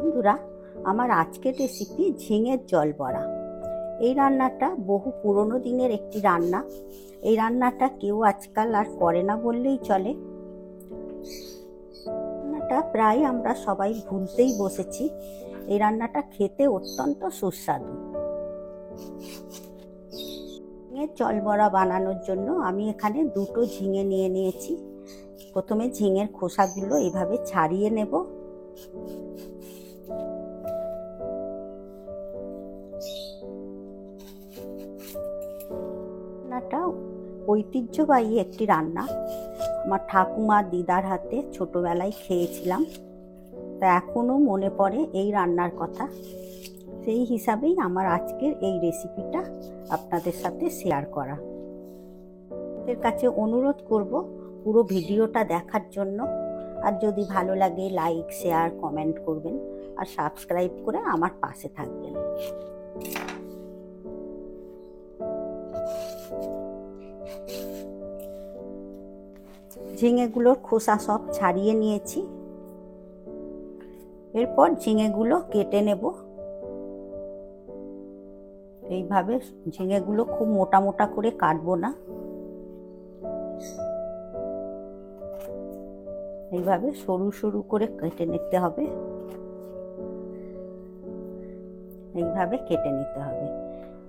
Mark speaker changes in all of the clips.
Speaker 1: বন্ধুরা, আমার আজকের রেসিপি ঝিঙের জল বড়া। এই রান্নাটা বহু পুরনো দিনের একটি রান্না। এই রান্নাটা কেউ আজকাল আর করে না বললেই চলে। রান্নাটা প্রায় আমরা সবাই ভুলতেই বসেছি। এই রান্নাটা খেতে অত্যন্ত সুস্বাদু। ঝিঙের জল বড়া বানানোর জন্য আমি এখানে দুটো ঝিঙে নিয়ে নিয়েছি। প্রথমে ঝিঙের খোসাগুলো এভাবে ছাড়িয়ে নেব। রান্নাটা ঐতিহ্যবাহী একটি রান্না। আমার ঠাকুমা দিদার হাতে ছোটবেলায় খেয়েছিলাম, তা এখনো মনে পড়ে এই রান্নার কথা। সেই হিসাবেই আমার আজকের এই রেসিপিটা আপনাদের সাথে শেয়ার করা। আপনাদের কাছে অনুরোধ করব পুরো ভিডিওটা দেখার জন্য। আর যদি ভালো লাগে লাইক, শেয়ার, কমেন্ট করবেন আর সাবস্ক্রাইব করে আমার পাশে থাকবেন। ঝিঙেগুলোর খোসা সব ছাড়িয়ে নিয়েছি। এরপর ঝিঙেগুলো কেটে নেব। এইভাবে ঝিঙেগুলো খুব মোটা মোটা করে কাটবো না, এইভাবে সরু সরু করে কেটে নিতে হবে। এইভাবে কেটে নিতে হবে।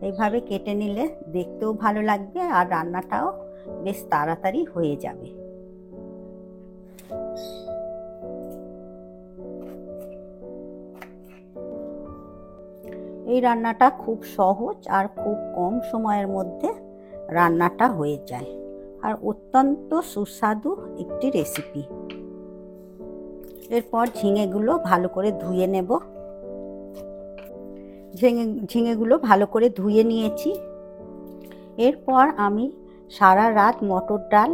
Speaker 1: এইভাবে কেটে নিলে দেখতেও ভালো লাগবে আর রান্নাটাও বেশ তাড়াতাড়ি হয়ে যাবে। এই রান্নাটা খুব সহজ আর খুব কম সময়ের মধ্যে রান্নাটা হয়ে যায় আর অত্যন্ত সুস্বাদু একটি রেসিপি। এরপর ঝিঙেগুলো ভালো করে ধুয়ে নেব। ঝিঙেগুলো ভালো করে ধুয়ে নিয়েছি। এরপর আমি সারা রাত মটর ডাল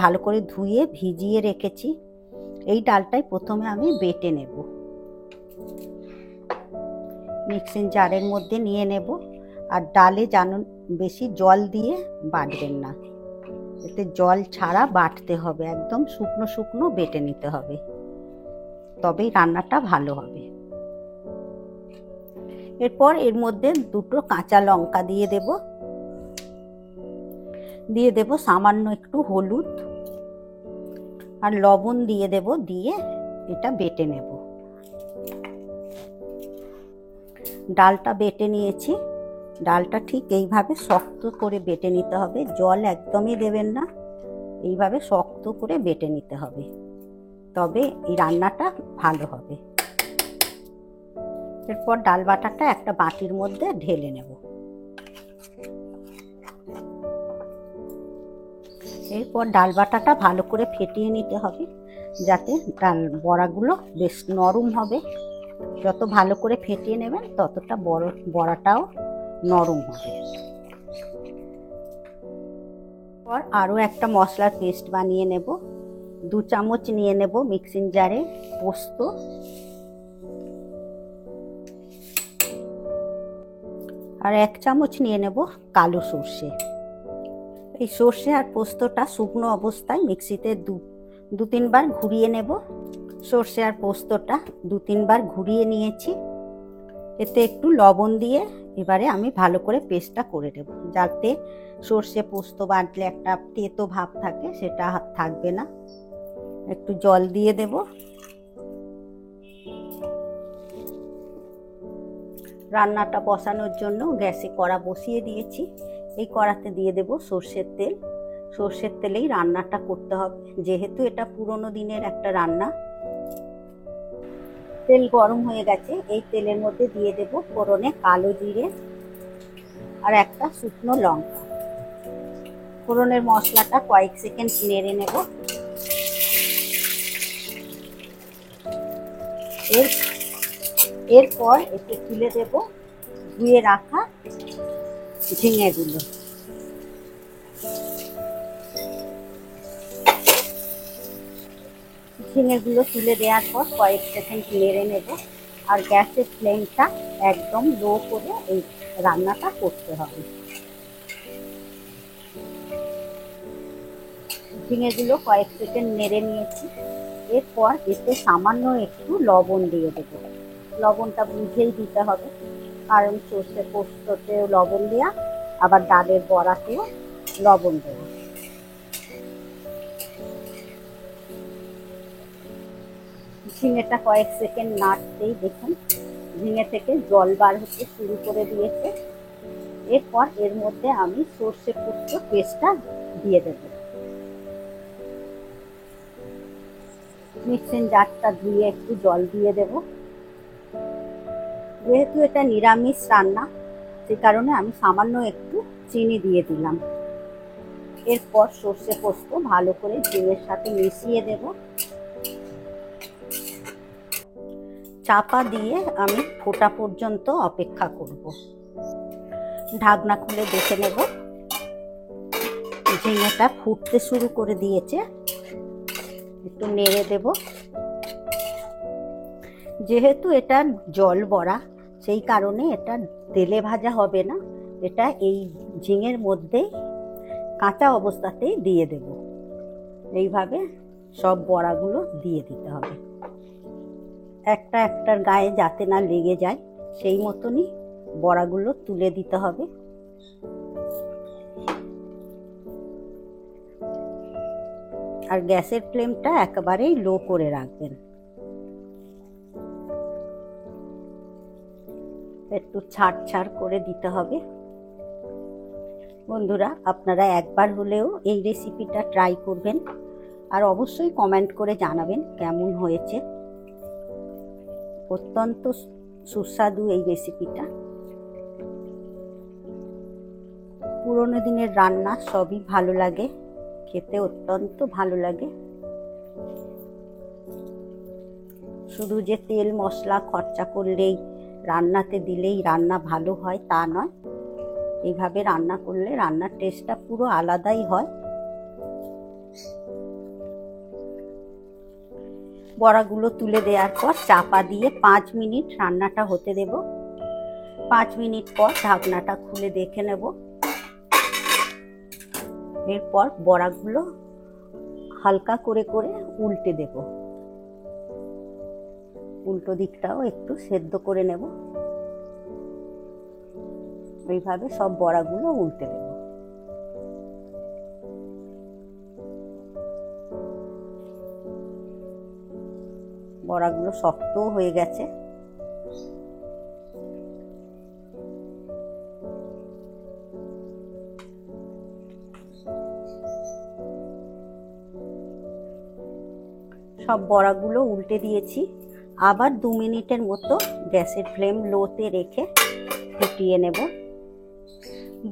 Speaker 1: ভালো করে ধুয়ে ভিজিয়ে রেখেছি। এই ডালটাই প্রথমে আমি বেটে নেব। মিক্সিং জারের মধ্যে নিয়ে নেব। আর ডালে বেশি জল দিয়ে বাটবেন না, এতে জল ছাড়া বাটতে হবে। একদম শুকনো শুকনো বেটে নিতে হবে, তবেই রান্নাটা ভালো হবে। এরপর এর মধ্যে দুটো কাঁচা লঙ্কা দিয়ে দেব সামান্য একটু হলুদ আর লবণ দিয়ে এটা বেটে নেব। ডালটা বেটে নিয়েছি। ডালটা ঠিক এইভাবে শক্ত করে বেটে নিতে হবে, জল একদমই দেবেন না। এইভাবে শক্ত করে বেটে নিতে হবে, তবে এই রান্নাটা ভালো হবে। এরপর ডাল বাটাটা একটা বাটির মধ্যে ঢেলে নেব। এরপর ডাল বাটাটা ভালো করে ফেটিয়ে নিতে হবে, যাতে ডাল বড়াগুলো বেশ নরম হবে। যত ভালো করে ফেটিয়ে নেবেন ততটা বড়াটাও নরম হবে। পর আরও একটা মশলার পেস্ট বানিয়ে নেব। 2 চামচ নিয়ে নেব মিক্সিং জারে পোস্ত, আর 1 চামচ নিয়ে নেব কালো সর্ষে। এই সর্ষে আর পোস্তটা শুকনো অবস্থায় মিক্সিতে 2-3 বার ঘুরিয়ে নেব। সর্ষে আর পোস্তটা 2-3 বার ঘুরিয়ে নিয়েছি। এতে একটু লবণ দিয়ে এবারে আমি ভালো করে পেস্টটা করে নেব, যাতে সর্ষে পোস্ত বাটলে একটা তেতো ভাব থাকে সেটা থাকবে না। একটু জল দিয়ে দেব। রান্নাটা বসানোর জন্য গ্যাসে কড়া বসিয়ে দিয়েছি। এই কড়াতে দিয়ে দেব সর্ষের তেল। সর্ষের তেলেই রান্নাটা করতে হবে, যেহেতু এটা পুরনো দিনের একটা রান্না। তেল গরম হয়ে গেছে। এই তেলের মধ্যে দিয়ে দেব ফোড়নে কালো জিরে আর একটা শুকনো লঙ্কা। ফোড়নের মশলাটা কয়েক সেকেন্ড নেড়ে নেব। এরপর এতে তুলে দেব ধুয়ে রাখা ঝিঙেগুলো। ঝিঙেগুলো তুলে দেওয়ার পর কয়েক সেকেন্ড নেড়ে নেব। আর গ্যাসের ফ্লেমটা একদম লো করে এই রান্নাটা করতে হবে। ঝিঙেগুলো কয়েক সেকেন্ড নেড়ে নিয়েছি। এরপর এতে সামান্য একটু লবণ দিয়ে দেব। লবণটা বুঝেই দিতে হবে, কারণ সর্ষে পোস্ততেও লবণ দেওয়া, আবার ডালের বড়াতেও লবণ দেওয়া। ঝিঙেটা কয়েক সেকেন্ড নাড়তেই দেখুন ঝিঙে থেকে জল বার হতে শুরু করে দিয়েছে। এরপর এর মধ্যে আমি সর্ষে পোস্ত পেস্টটা দিয়ে দেব। মিক্সিং জারটা ধুয়ে একটু জল দিয়ে দেব। যেহেতু এটা নিরামিষ রান্না, সে কারণে আমি সামান্য একটু চিনি দিয়ে দিলাম। এরপর সর্ষে পোস্ত ভালো করে ঝিঙের সাথে মিশিয়ে দেব। চাপা দিয়ে আমি ফোটা পর্যন্ত অপেক্ষা করব। ঢাকনা খুলে দেখে নেব, ঝিঙেটা ফুটতে শুরু করে দিয়েছে। একটু নেড়ে দেব। যেহেতু এটা জল বড়া, সেই কারণে এটা তেলে ভাজা হবে না, এটা এই ঝিঙের মধ্যে কাঁচা অবস্থাতেই দিয়ে দেব। এইভাবে সব বড়াগুলো দিয়ে দিতে হবে, একটা একটার গায়ে যাতে না লেগে যায় সেই মতনই বড়াগুলো তুলে দিতে হবে। আর গ্যাসের ফ্লেমটা একেবারেই লো করে রাখবেন। একটু ছাড় করে দিতে হবে। বন্ধুরা, আপনারা একবার হলেও এই রেসিপিটা ট্রাই করবেন, আর অবশ্যই কমেন্ট করে জানাবেন কেমন হয়েছে। অত্যন্ত সুস্বাদু এই রেসিপিটা। পুরোনো দিনের রান্না সবই ভালো লাগে, খেতে অত্যন্ত ভালো লাগে। শুধু যে তেল মশলা খরচা করলেই, রান্নাতে দিলেই রান্না ভালো হয় তা নয়, এইভাবে রান্না করলে রান্নার টেস্টটা পুরো আলাদাই হয়। বড়াগুলো তুলে দেওয়ার পর চাপা দিয়ে 5 মিনিট রান্নাটা হতে দেব। 5 মিনিট পর ঢাকনাটা খুলে দেখে নেব। এরপর বড়াগুলো হালকা করে উল্টে দেব। উল্টো দিকটাও একটু সেদ্ধ করে নেব। এইভাবে সব বড়াগুলো উল্টে দেব। বড়াগুলো শক্তও হয়ে গেছে। সব বড়াগুলো উল্টে দিয়েছি। আবার 2 মিনিটের মতো গ্যাসের ফ্লেম লোতে রেখে ফুটিয়ে নেব।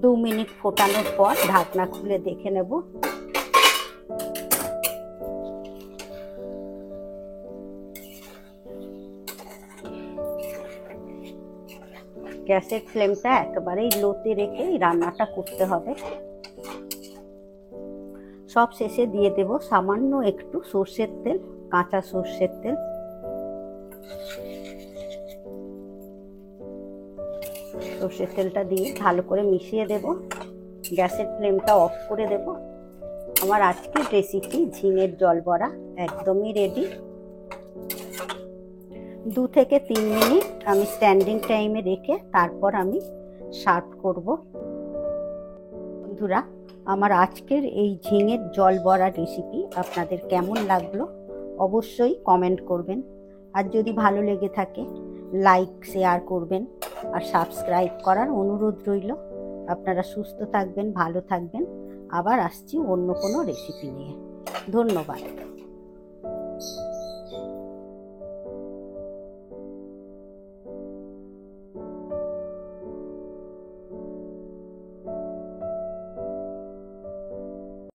Speaker 1: 2 মিনিট ফোটানোর পর ঢাকনা খুলে দেখে নেব। গ্যাসের ফ্লেমটা একেবারেই লোতে রেখে রান্নাটা করতে হবে। সব শেষে দিয়ে দেব সামান্য একটু সর্ষের তেল, কাঁচা সর্ষের তেল। সর্ষের তেলটা দিয়ে ভালো করে মিশিয়ে দেব। গ্যাসের ফ্লেমটা অফ করে দেব। আমার আজকের রেসিপি ঝিঙের জল বড়া একদমই রেডি। 2 থেকে 3 মিনিট আমি স্ট্যান্ডিং টাইমে রেখে তারপর আমি সার্ভ করব। বন্ধুরা, আমার আজকের এই ঝিঙের জল বড়া রেসিপি আপনাদের কেমন লাগলো অবশ্যই কমেন্ট করবেন। আর যদি ভালো লেগে থাকে লাইক শেয়ার করবেন, আর সাবস্ক্রাইব করার অনুরোধ রইল। আপনারা সুস্থ থাকবেন, ভালো থাকবেন। আবার আসছি অন্য কোনো রেসিপি নিয়ে। ধন্যবাদ।